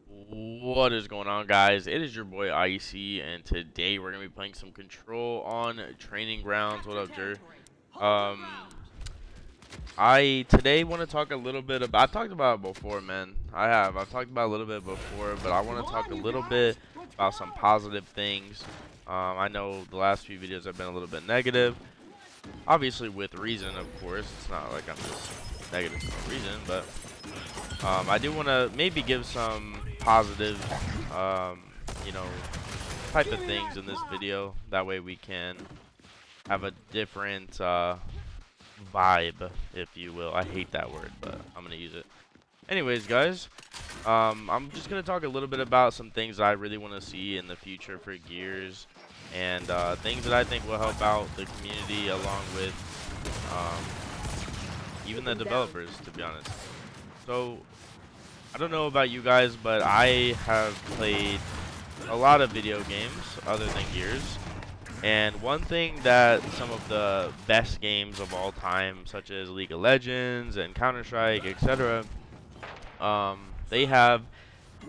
What is going on, guys? It is your boy Icy, and today we're gonna be playing some Control on Training Grounds. What up, Jer? Um, I today want to talk a little bit about. I've talked about it before, man. I've talked about it a little bit before, but I want to talk a little bit about some positive things. I know the last few videos have been a little bit negative, obviously with reason, of course. It's not like I'm just negative for no reason, but I do want to maybe give some positive, um, you know, type of things in this video. That way we can have a different vibe, if you will. I hate that word, but I'm going to use it. Anyways, guys, I'm just going to talk a little bit about some things that I really want to see in the future for Gears, and things that I think will help out the community along with even the developers, to be honest. So, I don't know about you guys, but I have played a lot of video games other than Gears. And one thing that some of the best games of all time, such as League of Legends and Counter-Strike, etc., they have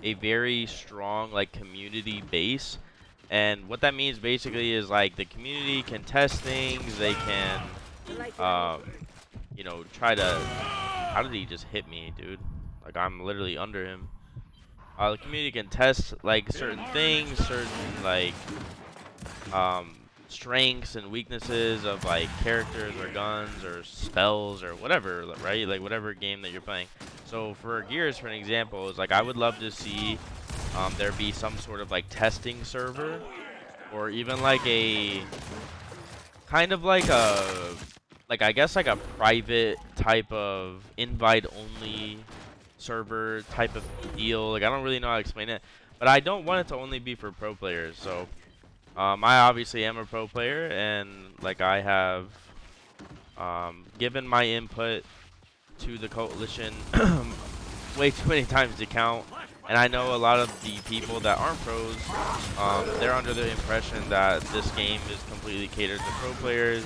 a very strong like community base. And what that means basically is like the community can test things, they can, you know, try to. How did he just hit me, dude? Like I'm literally under him. The community can test like certain things, certain like strengths and weaknesses of like characters or guns or spells or whatever, right? Like whatever game that you're playing. So for Gears, for an example, is like I would love to see there be some sort of like testing server, or even like a kind of like a I guess like a private type of invite only server type of deal. Like I don't really know how to explain it, but I don't want it to only be for pro players. So I obviously am a pro player, and like I have given my input to the coalition way too many times to count. And I know a lot of the people that aren't pros, they're under the impression that this game is completely catered to pro players,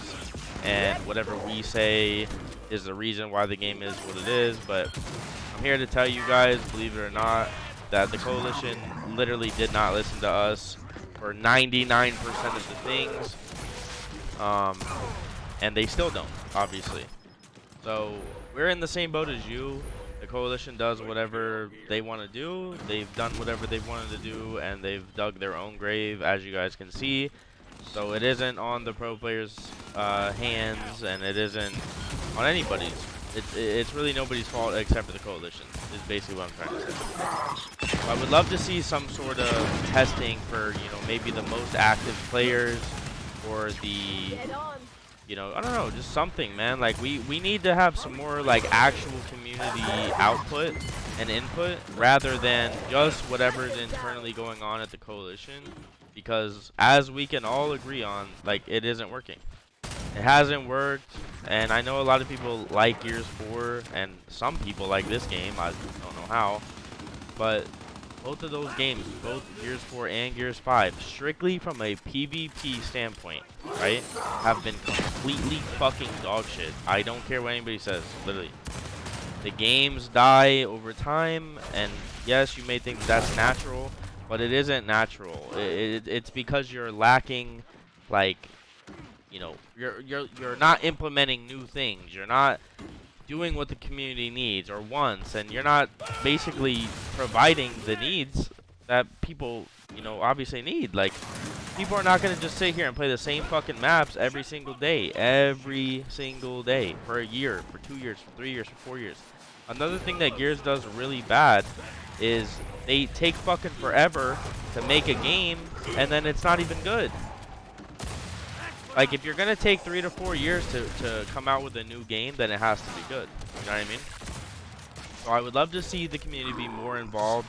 and whatever we say is the reason why the game is what it is. But I'm here to tell you guys, believe it or not, that the coalition literally did not listen to us for 99% of the things, and they still don't, obviously. So we're in the same boat as you. The coalition does whatever they want to do. They've done whatever they've wanted to do, and they've dug their own grave, as you guys can see. So it isn't on the pro players' hands, and it isn't on anybody's. It's really nobody's fault except for the coalition, is basically what I'm trying to say. I would love to see some sort of testing for, you know, maybe the most active players, or the, you know, I don't know, just something, man. Like we need to have some more like actual community output and input rather than just whatever's internally going on at the coalition, because as we can all agree on, like it isn't working. It hasn't worked, and I know a lot of people like Gears 4, and some people like this game. I don't know how, but both of those games, both Gears 4 and Gears 5, strictly from a PvP standpoint, right, have been completely fucking dog shit. I don't care what anybody says, literally. The games die over time, and yes, you may think that's natural, but it isn't natural. It's because you're lacking, like, you know, you're not implementing new things. You're not doing what the community needs or wants, and you're not basically providing the needs that people, you know, obviously need. Like, people are not going to just sit here and play the same fucking maps every single day for a year, for 2 years, for 3 years, for 4 years. Another thing that Gears does really bad is they take fucking forever to make a game, and then it's not even good. Like, if you're going to take 3 to 4 years to come out with a new game, then it has to be good. You know what I mean? So I would love to see the community be more involved.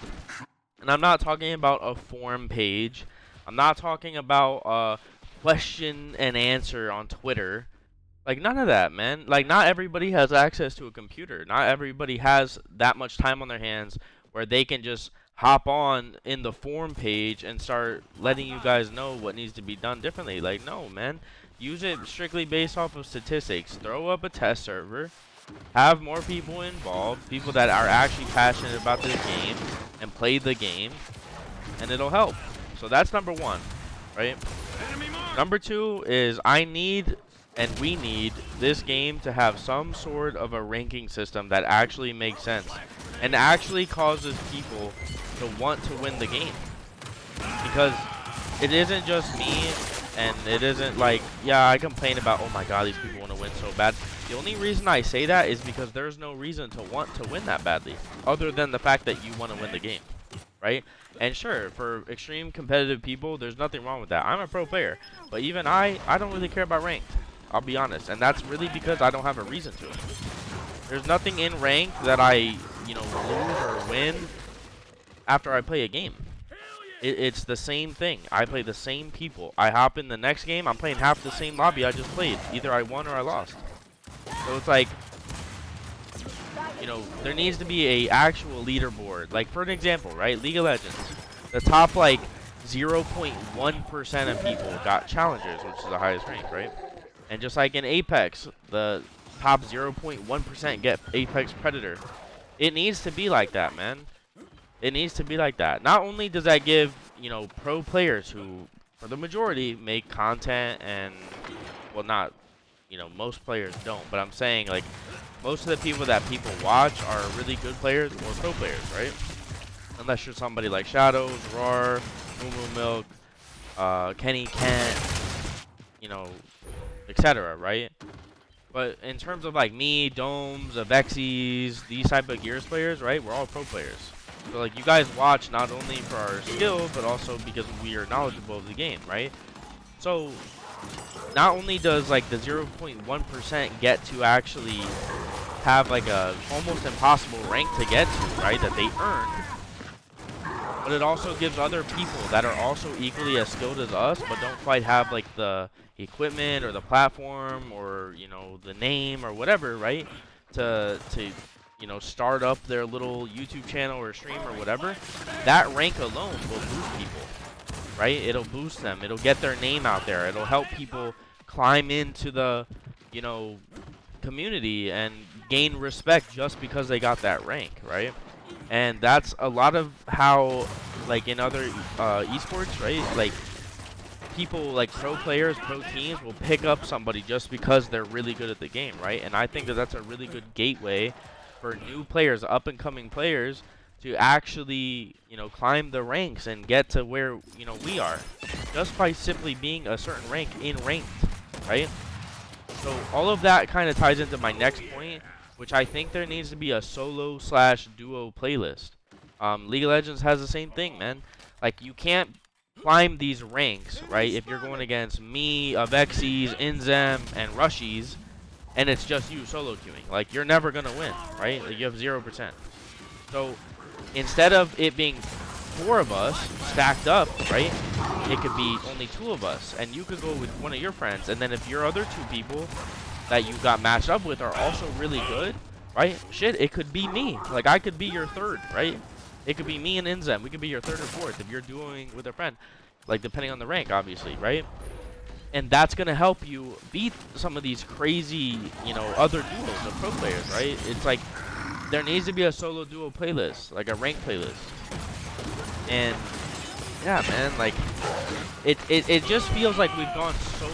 And I'm not talking about a forum page. I'm not talking about a question and answer on Twitter. Like, none of that, man. Like, not everybody has access to a computer. Not everybody has that much time on their hands where they can just hop on in the forum page and start letting you guys know what needs to be done differently. Like, no, man. Use it strictly based off of statistics. Throw up a test server. Have more people involved, people that are actually passionate about this game and play the game, and it'll help. So that's number one, right? Number two is I need and we need this game to have some sort of a ranking system that actually makes sense and actually causes people to want to win the game. Because it isn't just me, and it isn't like, yeah, I complain about, oh my god, these people want to win so bad. The only reason I say that is because there's no reason to want to win that badly, other than the fact that you want to win the game, right? And sure, for extreme competitive people, there's nothing wrong with that. I'm a pro player, but even I don't really care about ranked. I'll be honest, and that's really because I don't have a reason to. There's nothing in ranked that I, lose or win after I play a game. It's the same thing. I play the same people. I hop in the next game, I'm playing half the same lobby I just played. Either I won or I lost. So it's like, there needs to be a actual leaderboard. Like, for an example, right? League of Legends. The top, like, 0.1% of people got challengers, which is the highest rank, right? And just like in Apex, the top 0.1% get Apex Predator. It needs to be like that, man. It needs to be like that. Not only does that give, pro players who, for the majority, make content and, well, not, most players don't. But I'm saying, like, most of the people that people watch are really good players or pro players, right? Unless you're somebody like Shadows, Roar, Moo Moo Milk, Kenny Kent, etc., right? But in terms of, like, me, Domes, Avexies, these type of Gears players, right? We're all pro players. So, like, you guys watch not only for our skill, but also because we are knowledgeable of the game, right? So, not only does, like, the 0.1% get to actually have, like, a almost impossible rank to get to, right, that they earned, but it also gives other people that are also equally as skilled as us, but don't quite have, like, the equipment or the platform or, the name or whatever, right, to start up their little YouTube channel or stream or whatever. That rank alone will boost people, right? It'll boost them. It'll get their name out there. It'll help people climb into the, community and gain respect just because they got that rank, right? And that's a lot of how, like, in other esports, right? Like, people, like, pro players, pro teams will pick up somebody just because they're really good at the game, right? And I think that that's a really good gateway for new players, up-and-coming players, to actually, climb the ranks and get to where, we are, just by simply being a certain rank in ranked, right? So all of that kind of ties into my next point, which I think there needs to be a solo/duo playlist. League of Legends has the same thing, man. Like, you can't climb these ranks, right, if you're going against me, Avexies, Inzem, and Rushies, and it's just you solo queuing. Like, you're never gonna win, right? Like, you have 0%. So instead of it being 4 of us stacked up, right, it could be only 2 of us, and you could go with one of your friends, and then if your other 2 people that you got matched up with are also really good, right, shit, it could be me. Like, I could be your third, right? It could be me and Inzem. We could be your third or fourth if you're doing with a friend, like, depending on the rank, obviously, right? And that's going to help you beat some of these crazy, other duos of pro players, right? It's like, there needs to be a solo duo playlist, like a rank playlist. And, yeah, man, like, it just feels like we've gone so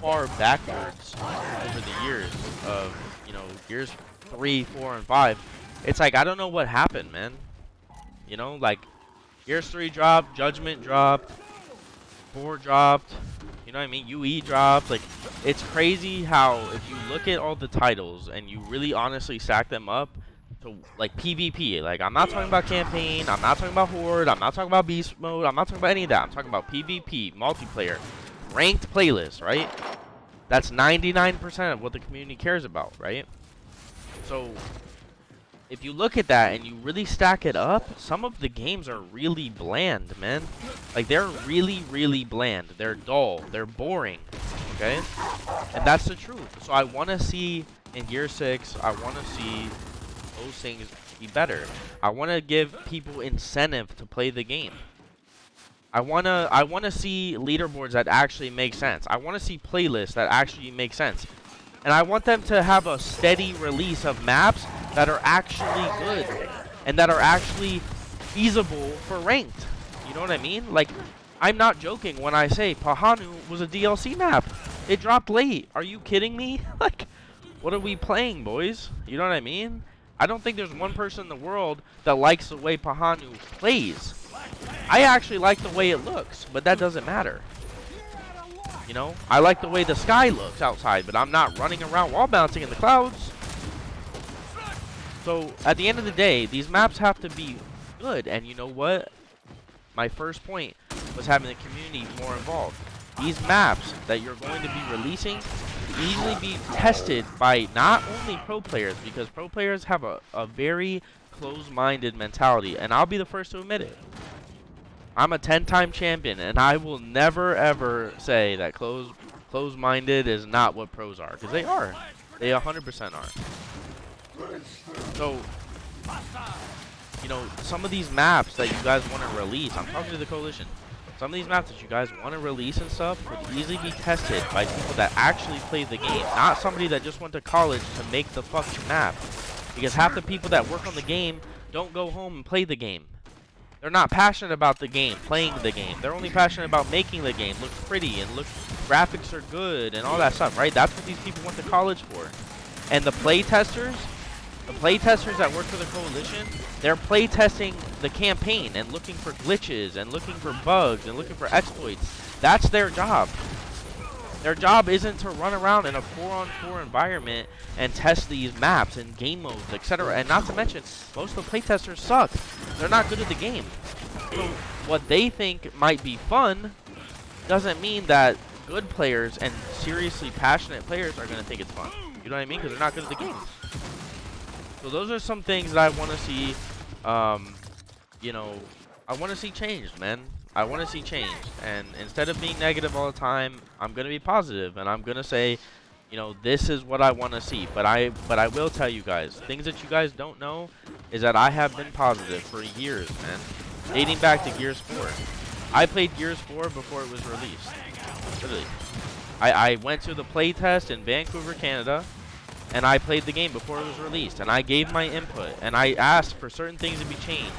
far backwards over the years of, years 3, 4, and 5. It's like, I don't know what happened, man. Like, Gears 3 dropped, Judgment dropped, 4 dropped, you know what I mean? UE dropped. Like, it's crazy how, if you look at all the titles and you really honestly stack them up to, like, PvP, like, I'm not talking about campaign, I'm not talking about Horde, I'm not talking about Beast Mode, I'm not talking about any of that. I'm talking about PvP, multiplayer, ranked playlist, right? That's 99% of what the community cares about, right? So, if you look at that and you really stack it up, some of the games are really bland, man. Like, they're really, really bland. They're dull. They're boring, okay? And that's the truth. So I want to see, in Gear 6, I want to see those things be better. I want to give people incentive to play the game. I want to see leaderboards that actually make sense. I want to see playlists that actually make sense. And I want them to have a steady release of maps that are actually good and that are actually feasible for ranked. You know what I mean? Like, I'm not joking when I say Pahanu was a DLC map. It dropped late. Are you kidding me? Like, what are we playing, boys? You know what I mean? I don't think there's one person in the world that likes the way Pahanu plays. I actually like the way it looks, but that doesn't matter. You know, I like the way the sky looks outside, but I'm not running around wall bouncing in the clouds. So, at the end of the day, these maps have to be good. And you know what? My first point was having the community more involved. These maps that you're going to be releasing easily be tested by not only pro players, because pro players have a very closed-minded mentality, and I'll be the first to admit it. I'm a 10-time champion, and I will never ever say that closed-minded is not what pros are, because they are. They 100% are. So, you know, some of these maps that you guys want to release, I'm talking to the coalition. Some of these maps that you guys want to release and stuff could easily be tested by people that actually play the game, not somebody that just went to college to make the fucking map. Because half the people that work on the game don't go home and play the game. They're not passionate about the game, playing the game. They're only passionate about making the game look pretty and look, graphics are good and all that stuff, right? That's what these people went to college for. And the play testers that work for the coalition, they're play testing the campaign and looking for glitches and looking for bugs and looking for exploits. That's their job. Their job isn't to run around in a 4-on-4 environment and test these maps and game modes, etc. And not to mention, most of the playtesters suck. They're not good at the game. So what they think might be fun doesn't mean that good players and seriously passionate players are going to think it's fun. You know what I mean? Because they're not good at the games. So those are some things that I want to see, you know, I want to see changed, man. I want to see change, and instead of being negative all the time, I'm gonna be positive, and I'm gonna say, you know, this is what I want to see. But I will tell you guys, things that you guys don't know is that I have been positive for years, man, dating back to Gears 4. I played Gears 4 before it was released. Literally, I went to the playtest in Vancouver, Canada, and I played the game before it was released, and I gave my input, and I asked for certain things to be changed.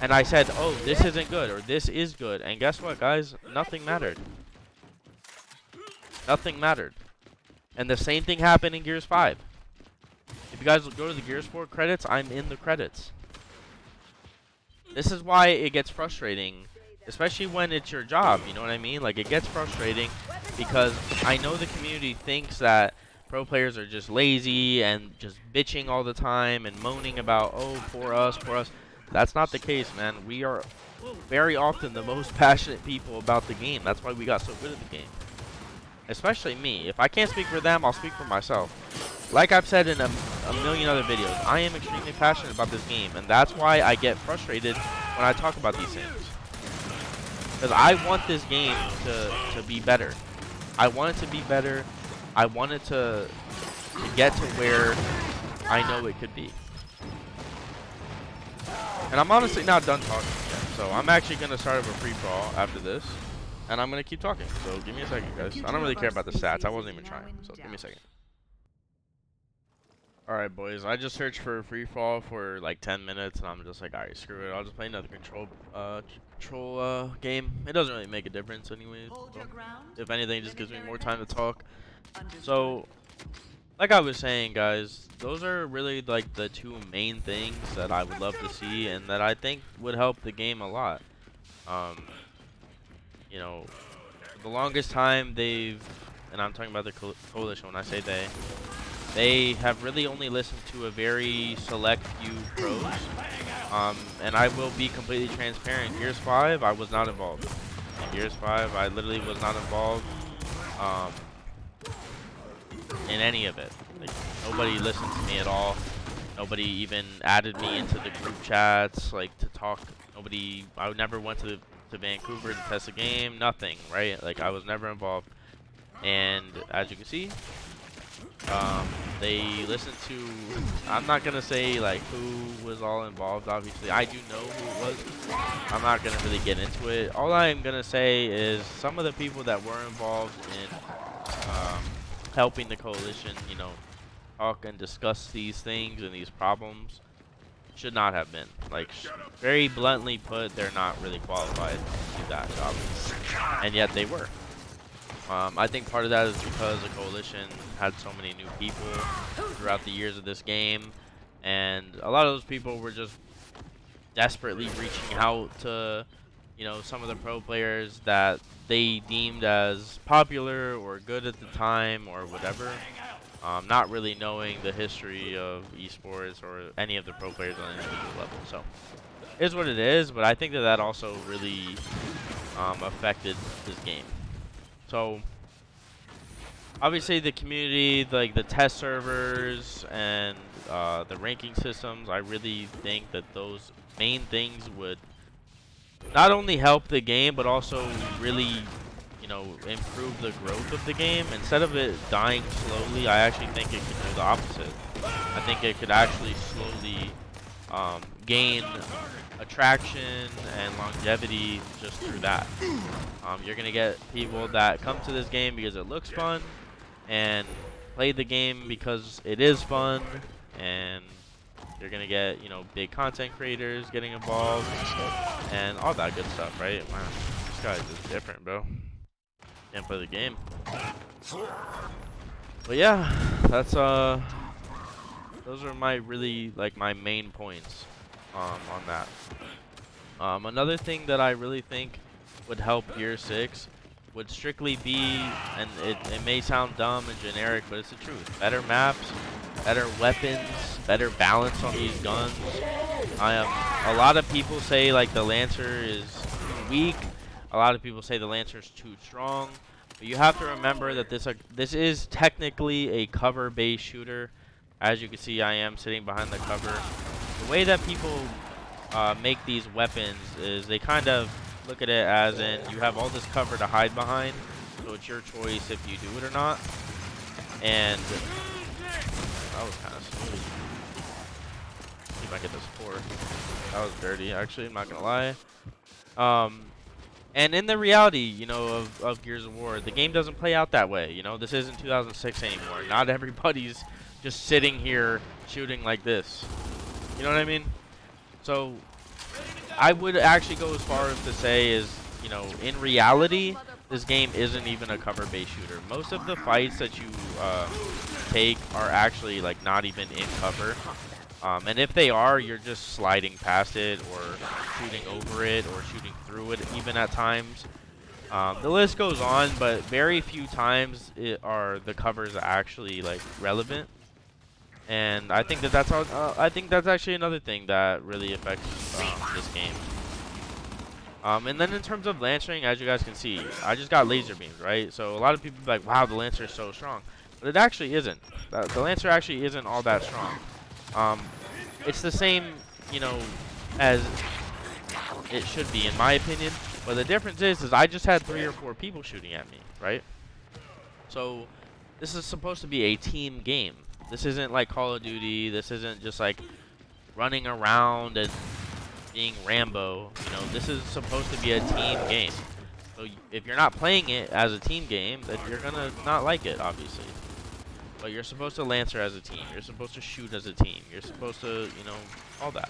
And I said, oh, this isn't good, or this is good. And guess what, guys? Nothing mattered. Nothing mattered. And the same thing happened in Gears 5. If you guys go to the Gears 4 credits, I'm in the credits. This is why it gets frustrating, especially when it's your job, you know what I mean? Like, it gets frustrating because I know the community thinks that pro players are just lazy and just bitching all the time and moaning about, oh, poor us, poor us. That's not the case, man. We are very often the most passionate people about the game. That's why we got so good at the game. Especially me. If I can't speak for them, I'll speak for myself. Like I've said in a million other videos, I am extremely passionate about this game. And that's why I get frustrated when I talk about these things. Because I want this game to be better. I want it to be better. I want it to get to where I know it could be. And I'm honestly not done talking yet, so I'm actually going to start up a free-for-all after this, and I'm going to keep talking, so give me a second, guys. I don't really care about the stats, I wasn't even trying, so give me a second. Alright, boys, I just searched for a free-for-all for like 10 minutes, and I'm just like, alright, screw it, I'll just play another control game. It doesn't really make a difference anyways, so if anything, it just gives me more time to talk. So, like I was saying, guys, those are really like the two main things that I would love to see and that I think would help the game a lot. You know, for the longest time they've, and I'm talking about the coalition when I say they have really only listened to a very select few pros. And I will be completely transparent. Gears 5, I was not involved. In Gears 5, I literally was not involved. In any of it. Like, nobody listened to me at all. Nobody even added me into the group chats, like, to talk. Nobody, I never went to Vancouver to test the game, nothing, right? Like, I was never involved. And as you can see, they listened to, I'm not gonna say like who was all involved, obviously. I do know who it was. I'm not gonna really get into it. All I'm gonna say is some of the people that were involved in helping the coalition, you know, talk and discuss these things and these problems should not have been. Like, very bluntly put, they're not really qualified to do that job. And yet they were. I think part of that is because the coalition had so many new people throughout the years of this game. And a lot of those people were just desperately reaching out to, you know, some of the pro players that they deemed as popular or good at the time or whatever. Not really knowing the history of esports or any of the pro players on an individual level. So, it is what it is, but I think that that also really affected this game. So, obviously the community, like the test servers and the ranking systems, I really think that those main things would not only help the game, but also really, you know, improve the growth of the game. Instead of it dying slowly, I actually think it could do the opposite. I think it could actually slowly gain attraction and longevity just through that. You're gonna get people that come to this game because it looks fun and play the game because it is fun, and you're gonna get, you know, big content creators getting involved and all that good stuff, right? Man, this guy's just different, bro. Can't play the game. But yeah, that's those are my really, like, my main points on that. Another thing that I really think would help Gear 6 would strictly be, and it may sound dumb and generic, but it's the truth. Better maps, better weapons, better balance on these guns. A lot of people say like the Lancer is too weak. A lot of people say the Lancer is too strong. But you have to remember that this is technically a cover-based shooter. As you can see, I am sitting behind the cover. The way that people make these weapons is they kind of look at it as in you have all this cover to hide behind, so it's your choice if you do it or not. And that was kind of smooth. See if I get this 4. That was dirty, actually, I'm not gonna lie. And in the reality, you know, of Gears of War, the game doesn't play out that way. You know, this isn't 2006 anymore. Not everybody's just sitting here shooting like this. You know what I mean? So I would actually go as far as to say is, you know, in reality, this game isn't even a cover-based shooter. Most of the fights that you take are actually like not even in cover. And if they are, you're just sliding past it or shooting over it or shooting through it even at times. The list goes on, but very few times are the covers actually like relevant. And I think that that's I think that's actually another thing that really affects this game. And then in terms of lancering, as you guys can see, I just got laser beams, right? So a lot of people be like, wow, the Lancer is so strong. But it actually isn't. The Lancer actually isn't all that strong. It's the same, you know, as it should be, in my opinion. But the difference is I just had 3 or 4 people shooting at me, right? So this is supposed to be a team game. This isn't like Call of Duty. This isn't just like running around and being Rambo. You know, this is supposed to be a team game. So if you're not playing it as a team game, then you're gonna not like it, obviously. But you're supposed to Lancer as a team. You're supposed to shoot as a team. You're supposed to, you know, all that.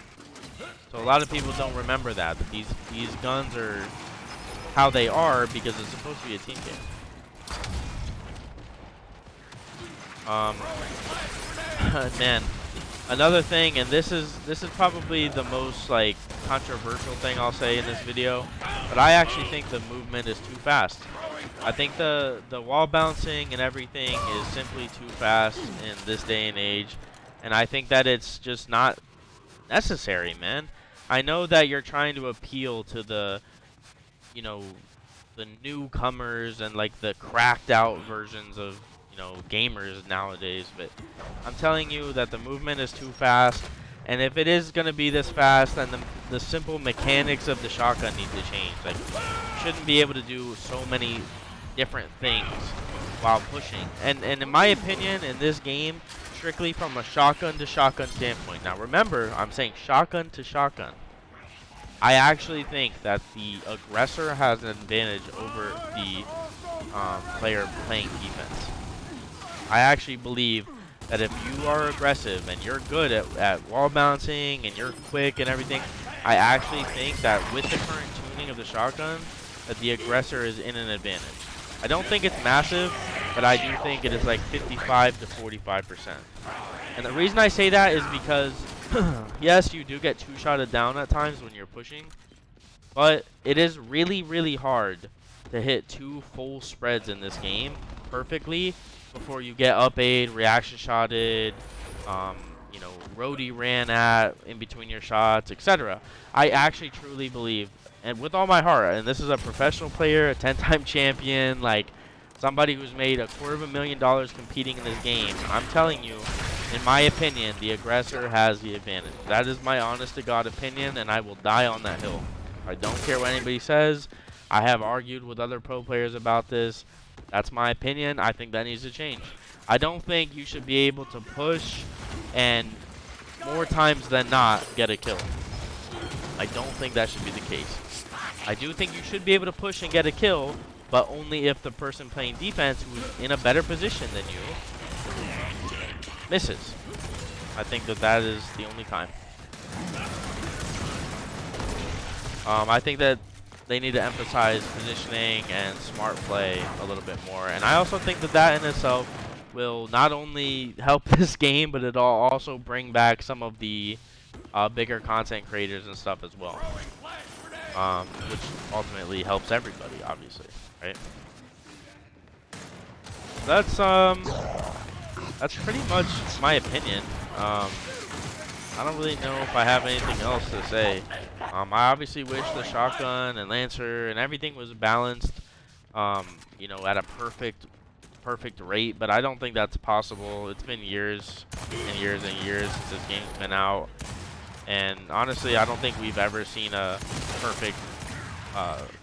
So a lot of people don't remember that these guns are how they are because it's supposed to be a team game. Man, another thing, and this is probably the most like controversial thing I'll say in this video, but I actually think the movement is too fast. I think the wall bouncing and everything is simply too fast in this day and age, and I think that it's just not necessary, man. I know that you're trying to appeal to the, you know, the newcomers and like the cracked out versions of, you know, gamers nowadays, but I'm telling you that the movement is too fast, and if it is going to be this fast, then the simple mechanics of the shotgun need to change. Like, you shouldn't be able to do so many different things while pushing. And in my opinion, in this game, strictly from a shotgun to shotgun standpoint. Now remember, I'm saying shotgun to shotgun. I actually think that the aggressor has an advantage over the player playing defense. I actually believe that if you are aggressive and you're good at wall balancing and you're quick and everything, I actually think that with the current tuning of the shotgun, that the aggressor is in an advantage. I don't think it's massive, but I do think it is like 55 to 45%. And the reason I say that is because, yes, you do get two-shotted down at times when you're pushing, but it is really, really hard to hit 2 full spreads in this game perfectly before you get up aid, reaction shotted, you know, roadie ran at in between your shots, etc. I actually truly believe, and with all my heart, and this is a professional player, a 10-time champion, like somebody who's made $250,000 competing in this game. I'm telling you, in my opinion, the aggressor has the advantage. That is my honest to God opinion, and I will die on that hill. I don't care what anybody says. I have argued with other pro players about this. That's my opinion. I think that needs to change. I don't think you should be able to push and more times than not get a kill. I don't think that should be the case. I do think you should be able to push and get a kill, but only if the person playing defense who's in a better position than you misses. I think that is the only time. I think that they need to emphasize positioning and smart play a little bit more. And I also think that in itself will not only help this game, but it'll also bring back some of the bigger content creators and stuff as well. Which ultimately helps everybody, obviously, right? That's pretty much my opinion. I don't really know if I have anything else to say. I obviously wish the shotgun and Lancer and everything was balanced, you know, at a perfect rate, but I don't think that's possible. It's been years and years and years since this game's been out, and honestly, I don't think we've ever seen a perfect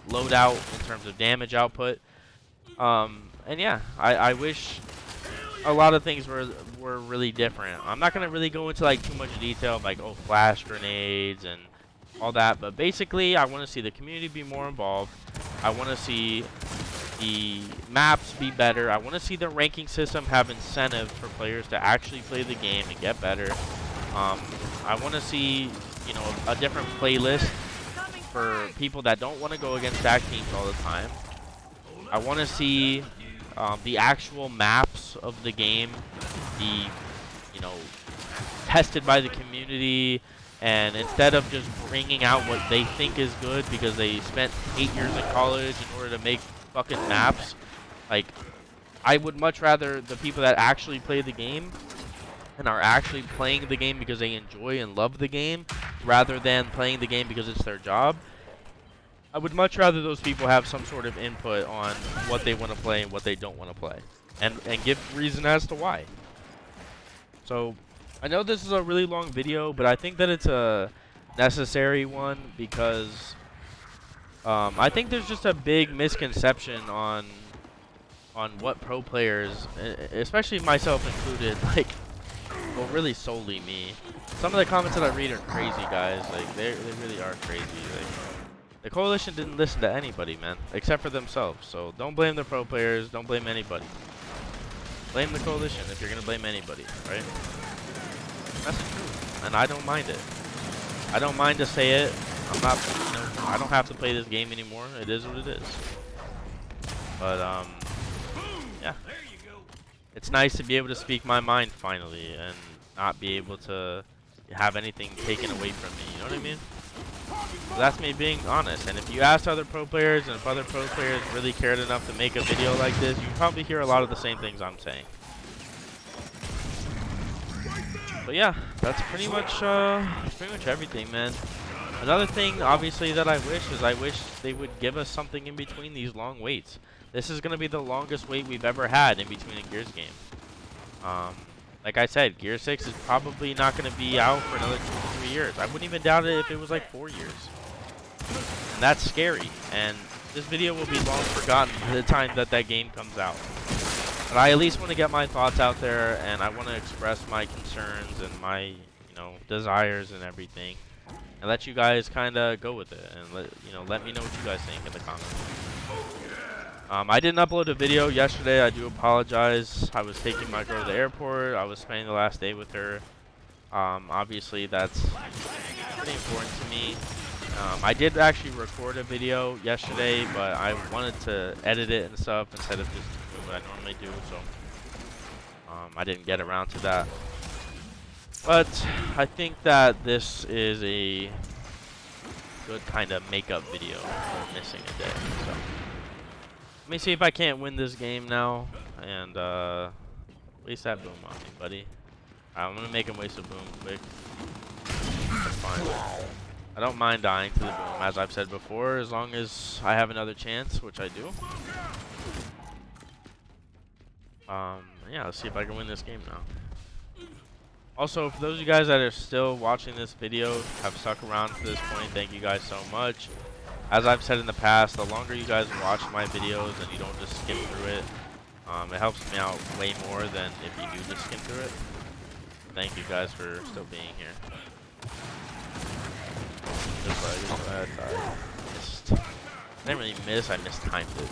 loadout in terms of damage output. And yeah, I wish a lot of things were really different. I'm not gonna really go into like too much detail, like flash grenades and all that, but basically I want to see the community be more involved. I want to see the maps be better. I want to see the ranking system have incentive for players to actually play the game and get better. I want to see, you know, a different playlist for people that don't want to go against stack teams all the time. I want to see the actual maps of the game be, you know, tested by the community, and instead of just bringing out what they think is good because they spent 8 years in college in order to make fucking maps, like, I would much rather the people that actually play the game and are actually playing the game because they enjoy and love the game rather than playing the game because it's their job. I would much rather those people have some sort of input on what they want to play and what they don't want to play, and give reason as to why. So I know this is a really long video, but I think that it's a necessary one because I think there's just a big misconception on what pro players, especially myself included, like, well, really solely me. Some of the comments that I read are crazy, guys. Like, they really are crazy. Like, the coalition didn't listen to anybody, man, except for themselves. So don't blame the pro players. Don't blame anybody. Blame the coalition if you're gonna blame anybody, right? That's the truth, and I don't mind it. I don't mind to say it. I'm not, you know, I don't have to play this game anymore. It is what it is. But yeah, it's nice to be able to speak my mind finally and not be able to have anything taken away from me. You know what I mean? So that's me being honest. And if you asked other pro players, and if other pro players really cared enough to make a video like this, you'd probably hear a lot of the same things I'm saying. But yeah, that's pretty much everything, man. Another thing, obviously, that I wish they would give us something in between these long waits. This is going to be the longest wait we've ever had in between a Gears game. Like I said, Gear 6 is probably not going to be out for another 2 to 3 years. I wouldn't even doubt it if it was like 4 years. And that's scary. And this video will be long forgotten by the time that game comes out. But I at least want to get my thoughts out there, and I want to express my concerns and my, you know, desires and everything, and let you guys kind of go with it, and let me know what you guys think in the comments. I didn't upload a video yesterday. I do apologize. I was taking my girl to the airport. I was spending the last day with her. Obviously, that's pretty important to me. I did actually record a video yesterday, but I wanted to edit it and stuff instead of just doing what I normally do. So I didn't get around to that. But I think that this is a good kind of makeup video for missing a day. So let me see if I can't win this game now, and waste that boom on me, buddy. I'm gonna make him waste a boom quick. That's fine. I don't mind dying to the boom, as I've said before, as long as I have another chance, which I do. Yeah, let's see if I can win this game now. Also, for those of you guys that are still watching this video, have stuck around to this point, thank you guys so much. As I've said in the past, the longer you guys watch my videos and you don't just skim through it, it helps me out way more than if you do just skim through it. Thank you guys for still being here. I didn't really miss, I mistimed it.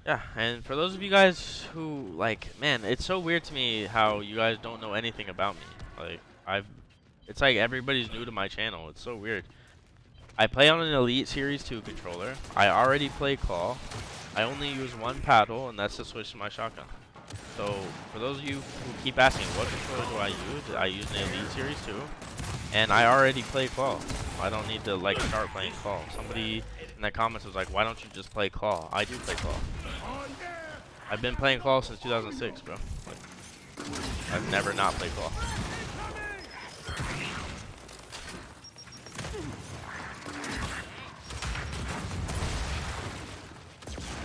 Yeah, and for those of you guys who, like, man, it's so weird to me how you guys don't know anything about me. Like, it's like everybody's new to my channel. It's so weird. I play on an Elite Series 2 controller. I already play Claw. I only use one paddle, and that's to switch to my shotgun. So, for those of you who keep asking, what controller do I use an Elite Series 2. And I already play Claw. I don't need to, like, start playing Claw. Somebody in the comments was like, why don't you just play Claw? I do play Claw. I've been playing Claw since 2006, bro. Like, I've never not played Claw.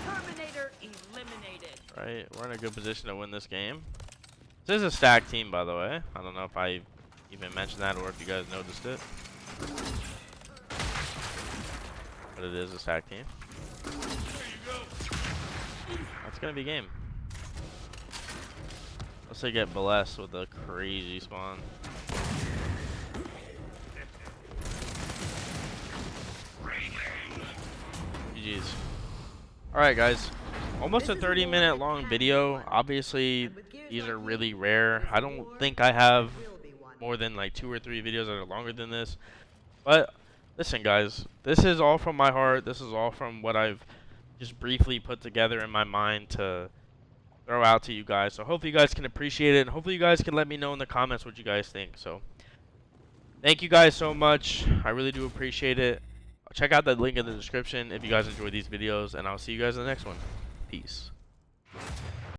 Terminator eliminated. Right, we're in a good position to win this game. This is a stacked team, by the way. I don't know if I even mentioned that or if you guys noticed it. But it is a stacked team. That's gonna be game. Let's say get blessed with a crazy spawn. GG's. Alright guys, almost a 30-minute long video. Obviously these are really rare. I don't think I have more than like 2 or 3 videos that are longer than this. But listen guys, this is all from my heart. This is all from what I've just briefly put together in my mind to throw out to you guys. So hopefully you guys can appreciate it, and hopefully you guys can let me know in the comments what you guys think. So thank you guys so much. I really do appreciate it. Check out that link in the description if you guys enjoy these videos, and I'll see you guys in the next one. Peace.